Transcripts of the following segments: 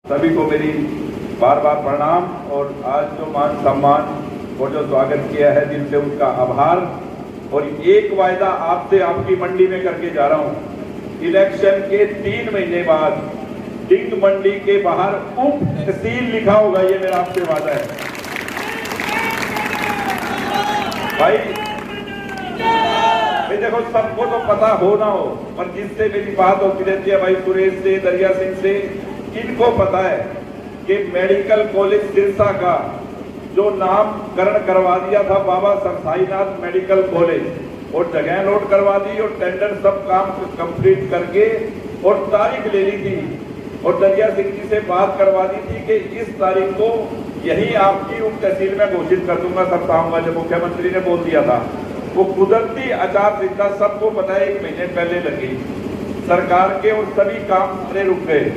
सभी को मेरी बार बार प्रणाम और आज जो मान सम्मान और जो स्वागत किया है दिल से उनका आभार। और एक वायदा आपसे आपकी मंडी में करके जा रहा हूं, इलेक्शन के 3 महीने बाद डिंग मंडी के बाहर उप तहसील लिखा होगा, ये मेरा आपसे वादा है भाई। देखो सबको तो पता हो ना हो, पर जिससे मेरी बात होती रहती है भाई सुरेश से, दरिया सिंह से, इनको पता है कि मेडिकल कॉलेज सिरसा का जो नामकरण करवा दिया था बाबा सरसाईनाथ मेडिकल कॉलेज, और जगह नोट करवा दी और टेंडर सब काम कंप्लीट करके और तारीख ले ली थी और दरिया सिंह जी से बात करवा दी थी कि इस तारीख को यही आपकी उप तहसील में घोषित कर दूंगा, सब आऊंगा। जब मुख्यमंत्री ने बोल दिया था वो कुदरती आचार संहिता सबको पता है 1 महीने पहले लगी सरकार के और सभी काम सारे रुक गए।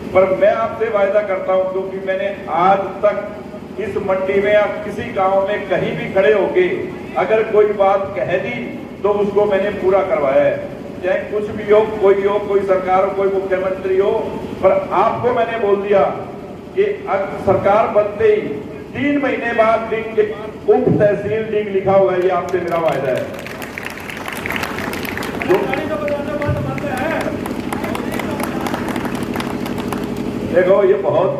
पर मैं आपसे वायदा करता हूं क्योंकि मैंने आज तक इस मंडी में या किसी गांव में कहीं भी खड़े होके अगर कोई बात कह दी तो उसको मैंने पूरा करवाया है, चाहे कुछ भी हो, कोई सरकार हो, कोई मुख्यमंत्री हो। पर आपको मैंने बोल दिया कि सरकार बनते ही 3 महीने बाद उप तहसील डिंग लिखा हुआ है, ये आपसे मेरा वायदा है। देखो ये बहुत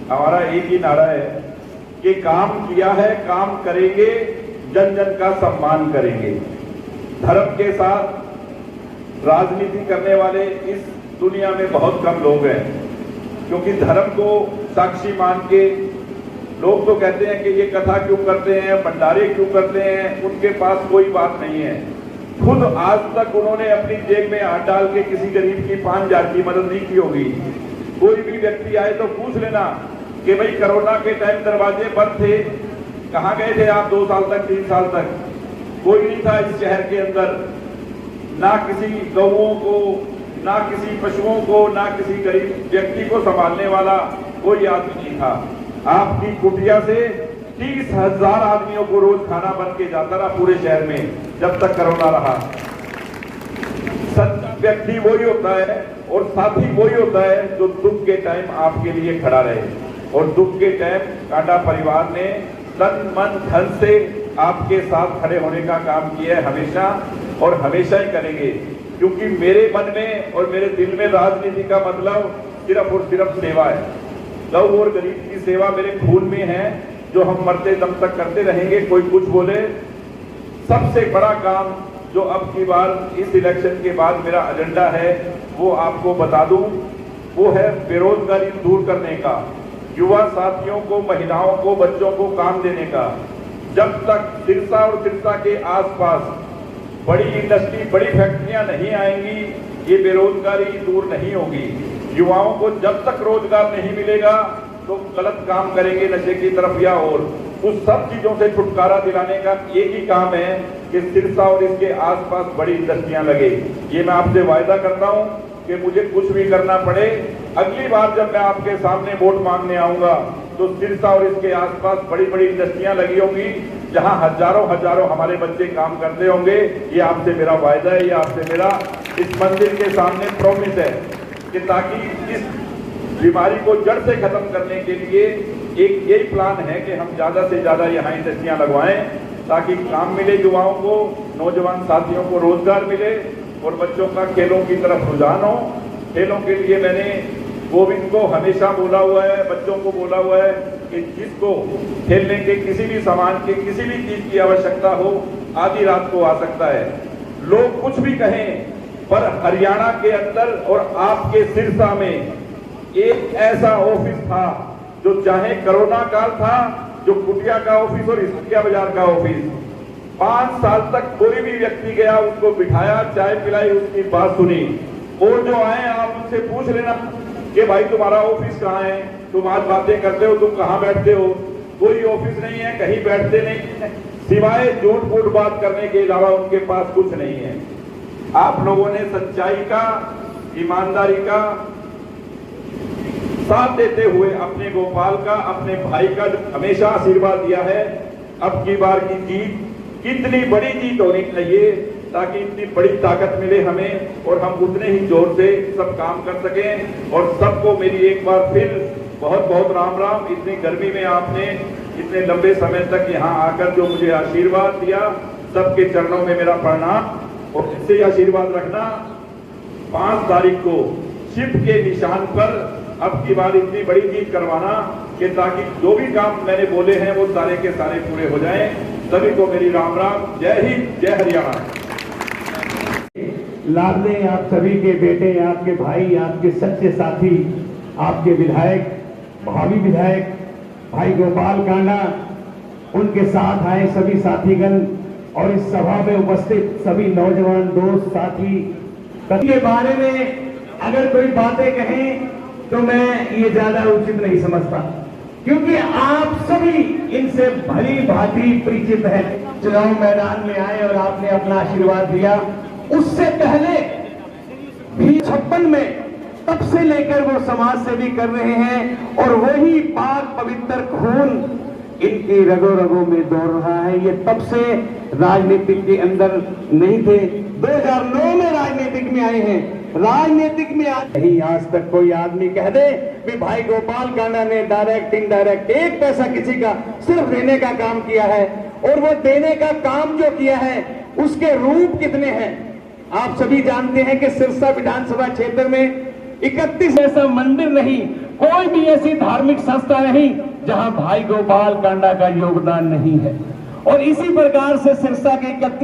हमारा एक ही नारा है कि काम किया है, काम करेंगे, जन जन का सम्मान करेंगे। धर्म के साथ राजनीति करने वाले इस दुनिया में बहुत कम लोग हैं, क्योंकि धर्म को साक्षी मान के लोग तो कहते हैं कि ये कथा क्यों करते हैं, भंडारे क्यों करते हैं, उनके पास कोई बात नहीं है। खुद आज तक उन्होंने अपनी जेब में हाथ डाल के किसी गरीब की 5,000 की मदद नहीं की होगी। कोई भी व्यक्ति आए तो पूछ लेना कि भाई कोरोना के टाइम दरवाजे बंद थे, कहाँ गए थे आप 2 साल तक, 3 साल तक? कोई नहीं था इस शहर के अंदर, ना किसी गौओं को, ना किसी पशुओं को, ना किसी गरीब व्यक्ति को संभालने वाला कोई आदमी नहीं था। आपकी कुटिया से 30,000 आदमियों को रोज खाना बन के जाता रहा पूरे शहर में जब तक कोरोना रहा। सच्चा व्यक्ति वही होता है और साथी वही होता है जो दुख के टाइम आपके लिए खड़ा रहे। और दुख के टाइम कांडा परिवार ने तन मन धन से आपके साथ खड़े होने का काम किया है हमेशा, और हमेशा ही करेंगे। क्योंकि मेरे मन में और मेरे दिल में राजनीति का मतलब सिर्फ और सिर्फ सेवा है। गौ और गरीब की सेवा मेरे खून में है, जो हम मरते दम तक करते रहेंगे। कोई कुछ बोले, सबसे बड़ा काम जो अब की बार इस इलेक्शन के बाद मेरा एजेंडा है वो आपको बता दूं, वो है बेरोजगारी दूर करने का, युवा साथियों को, महिलाओं को, बच्चों को काम देने का। जब तक सिरसा और सिरसा के आसपास बड़ी इंडस्ट्री, बड़ी फैक्ट्रियां नहीं आएंगी, ये बेरोजगारी दूर नहीं होगी। युवाओं को जब तक रोजगार नहीं मिलेगा तो गलत काम करेंगे, नशे की तरफ या और उस सब चीजों से छुटकारा दिलाने का एक ही काम है कि सिरसा और इसके आसपास बड़ी इंडस्ट्रियां लगे। ये मैं आपसे वायदा करता हूं कि मुझे कुछ भी करना पड़े, अगली बार जब मैं आपके सामने वोट मांगने आऊंगा तो सिरसा और इसके आसपास बड़ी बड़ी इंडस्ट्रियां लगी होंगी, जहां हजारों हमारे बच्चे काम करते होंगे। ये आपसे मेरा वायदा है, ये आपसे मेरा इस मंदिर के सामने प्रॉमिस है कि ताकि इस बीमारी को जड़ से खत्म करने के लिए एक यही प्लान है कि हम ज्यादा से ज्यादा यहाँ इंडस्ट्रियां लगवाएं, ताकि काम मिले युवाओं को, नौजवान साथियों को रोजगार मिले और बच्चों का खेलों की तरफ रुझान हो। खेलों के लिए मैंने गोविंद को हमेशा बोला हुआ है, बच्चों को बोला हुआ है कि जिसको खेलने के किसी भी सामान के, किसी भी चीज की आवश्यकता हो, आधी रात को आ सकता है। लोग कुछ भी कहें, पर हरियाणा के अंदर और आपके सिरसा में एक ऐसा ऑफिस था जो चाहे कोरोना काल था, जो कुटिया का ऑफिस और इसकिया बाजार का ऑफिस, 5 साल तक कोई भी व्यक्ति गया, उसको बिठाया, चाय पिलाई, उसकी बात सुनी। और जो आए आप उनसे पूछ लेना कि भाई तुम्हारा ऑफिस कहाँ है, तुम आज बातें करते हो, तुम कहाँ बैठते हो? कोई ऑफिस नहीं है, कहीं बैठते नहीं है, सिवाय झूठ मूठ बात करने के अलावा उनके पास कुछ नहीं है। आप लोगों ने सच्चाई का, ईमानदारी का साथ देते हुए अपने गोपाल का, अपने भाई का हमेशा आशीर्वाद दिया है। अब की बार की जीत कितनी बड़ी जीत होनी चाहिए, ताकि इतनी बड़ी ताकत मिले हमें और हम उतने ही जोर से सब काम कर सकें। और सबको मेरी एक बार फिर बहुत बहुत राम राम। इतनी गर्मी में आपने इतने लंबे समय तक यहाँ आकर जो मुझे आशीर्वाद दिया, सबके चरणों में मेरा प्रणाम। और इससे आशीर्वाद रखना 5 तारीख को शिव के निशान पर अब की बार इतनी बड़ी जीत करवाना कि ताकि जो भी काम मैंने बोले हैं वो सारे के सारे पूरे हो जाएं। सभी को मेरी राम राम। जय हिंद, जय हरियाणा। लाडले आप सभी के बेटे, आपके भाई, आपके सच्चे साथी, आपके विधायक, भावी विधायक भाई गोपाल कांडा, उनके साथ आए सभी साथीगण और इस सभा में उपस्थित सभी नौजवान दोस्त साथी के बारे में अगर कोई बातें कहें तो मैं ये ज्यादा उचित नहीं समझता, क्योंकि आप सभी इनसे भली भांति परिचित हैं। चुनाव मैदान में आए और आपने अपना आशीर्वाद दिया। उससे पहले भी 56 में तब से लेकर वो समाज सेवी कर रहे हैं और वही पाक पवित्र खून इनकी रगों रगों में दौड़ रहा है। ये तब से राजनीतिक के अंदर नहीं थे, 2009 में राजनीतिक में आए हैं। राजनीतिक में नहीं आज तक कोई आदमी कह दे कि भाई गोपाल कांडा ने डायरेक्ट इनडायरेक्ट एक पैसा किसी का सिर्फ देने का काम किया है। और वो देने का काम जो किया है उसके रूप कितने हैं आप सभी जानते हैं कि सिरसा विधानसभा क्षेत्र में 31 ऐसा मंदिर नहीं, कोई भी ऐसी धार्मिक संस्था नहीं जहां भाई गोपाल कांडा का योगदान नहीं है। और इसी प्रकार से सिरसा के 31